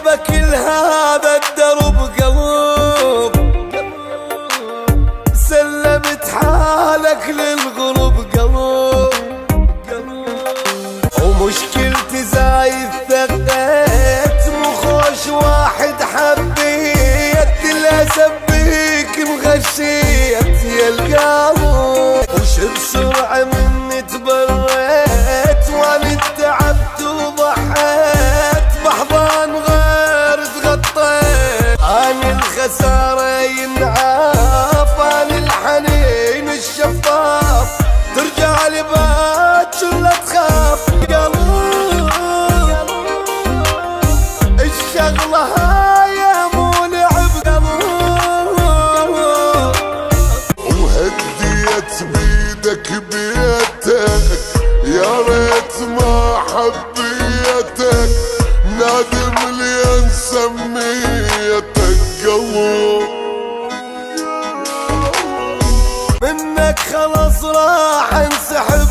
بكل هذا الدرب قلب، سلمت حالك للغرب قلب، ومشكلتي زايد ثقيت، مو خوش واحد حبيت، للاسف بيك مغشيت يا القلب، وش بسرعة مني تبريت، وانا تعبت وضحيت، بحضان غير تغطيت، انا الخسارة ينعاف، انا الحنين الشفاف، ترجع لي باكر لا تخاف قلب، الشغلة هاي مو لعب قلب، وهديت بيدك بيتك، يا ريت ما حبيتك، نادم لين سميتك قلب، منك خلص راح انسحب